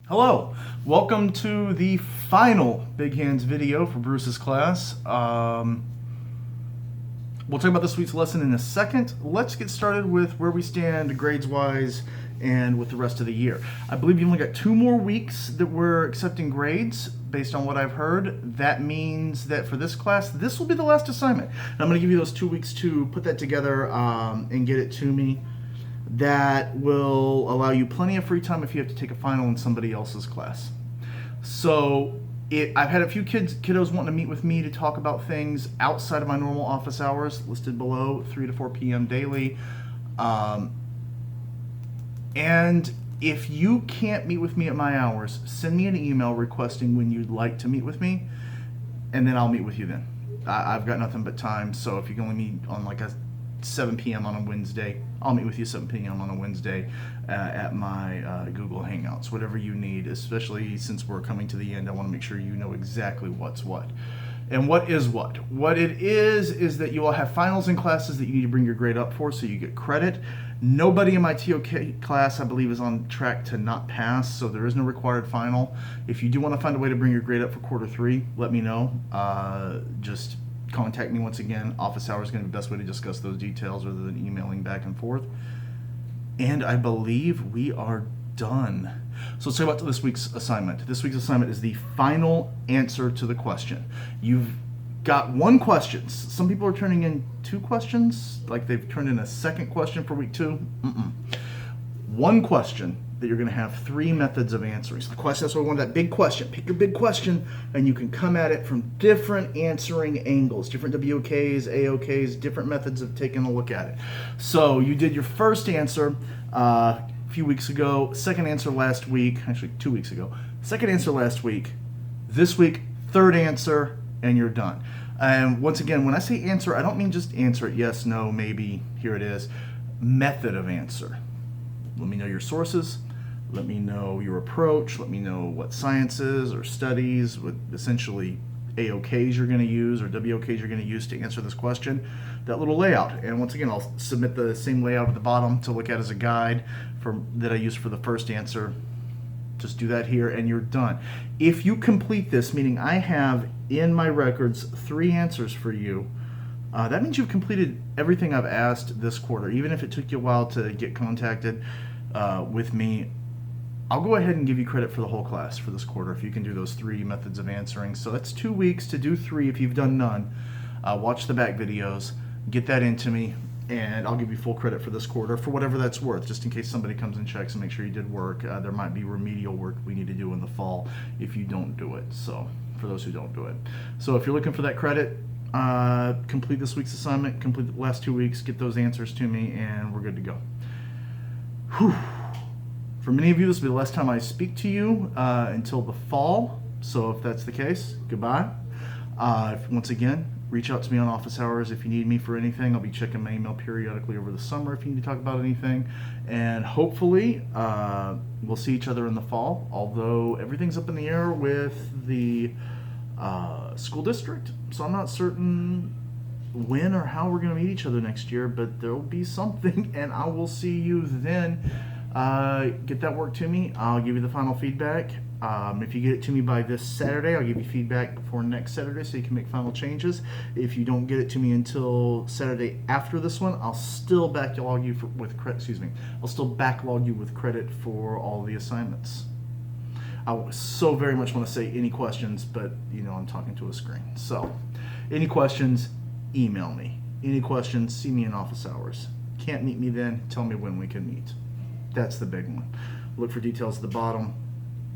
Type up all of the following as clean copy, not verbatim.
Hello, welcome to the final Big Hands video for Bruce's class. We'll talk about this week's lesson in a second. Let's get started with where we stand grades-wise and with the rest of the year. I believe you only got 2 more weeks that we're accepting grades based on what I've heard. That means that for this class, this will be the last assignment. And I'm going to give you those 2 weeks to put that together and get it to me. That will allow you plenty of free time if you have to take a final in somebody else's class. So I've had a few kiddos wanting to meet with me to talk about things outside of my normal office hours, listed below, 3 to 4 p.m. daily. And if you can't meet with me at my hours, send me an email requesting when you'd like to meet with me, and then I'll meet with you then. I've got nothing but time, so if you can only meet on like a 7 p.m. on a Wednesday, I'll meet with you 7 p.m. on a Wednesday at my Google Hangouts, whatever you need, especially since we're coming to the end. I want to make sure you know exactly what's what. And what is what? What it is that you all have finals and classes that you need to bring your grade up for so you get credit. Nobody in my ToK class, I believe, is on track to not pass, so there is no required final. If you do want to find a way to bring your grade up for quarter 3, let me know. Just contact me once again. Office hours is going to be the best way to discuss those details rather than emailing back and forth. And I believe we are done. So let's talk about this week's assignment. This week's assignment is the final answer to the question. You've got 1 question. Some people are turning in 2 questions, like they've turned in a second question for week 2. 1 question that you're going to have 3 methods of answering. So the question, that's why we want that big question. Pick your big question, and you can come at it from different answering angles, different WOKs, AoKs, different methods of taking a look at it. So you did your first answer a few weeks ago, second answer last week, actually 2 weeks ago, second answer last week, this week, third answer, and you're done. And once again, when I say answer, I don't mean just answer it, yes, no, maybe, here it is. Method of answer. Let me know your sources. Let me know your approach. Let me know what sciences or studies, what essentially AoKs you're going to use or WOKs you're going to use to answer this question. That little layout. And once again, I'll submit the same layout at the bottom to look at as a guide that I used for the first answer. Just do that here and you're done. If you complete this, meaning I have in my records 3 answers for you, that means you've completed everything I've asked this quarter. Even if it took you a while to get contacted with me, I'll go ahead and give you credit for the whole class for this quarter if you can do those 3 methods of answering. So that's 2 weeks to do 3 if you've done none. Watch the back videos, get that into me, and I'll give you full credit for this quarter for whatever that's worth, just in case somebody comes and checks and make sure you did work. There might be remedial work we need to do in the fall if you don't do it, so for those who don't do it. So if you're looking for that credit, complete this week's assignment, complete the last 2 weeks, get those answers to me, and we're good to go. Whew. For many of you, this will be the last time I speak to you until the fall. So if that's the case, goodbye. Once again, reach out to me on office hours if you need me for anything. I'll be checking my email periodically over the summer if you need to talk about anything. And hopefully, we'll see each other in the fall, although everything's up in the air with the school district. So I'm not certain when or how we're going to meet each other next year, but there will be something, and I will see you then. Get that work to me. I'll give you the final feedback. If you get it to me by this Saturday, I'll give you feedback before next Saturday so you can make final changes. If you don't get it to me until Saturday after this one, I'll still backlog you with credit for all the assignments. I so very much want to say any questions, but you know I'm talking to a screen. So, any questions, email me. Any questions, see me in office hours. Can't meet me then, tell me when we can meet. That's the big one. Look for details at the bottom.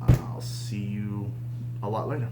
I'll see you a lot later.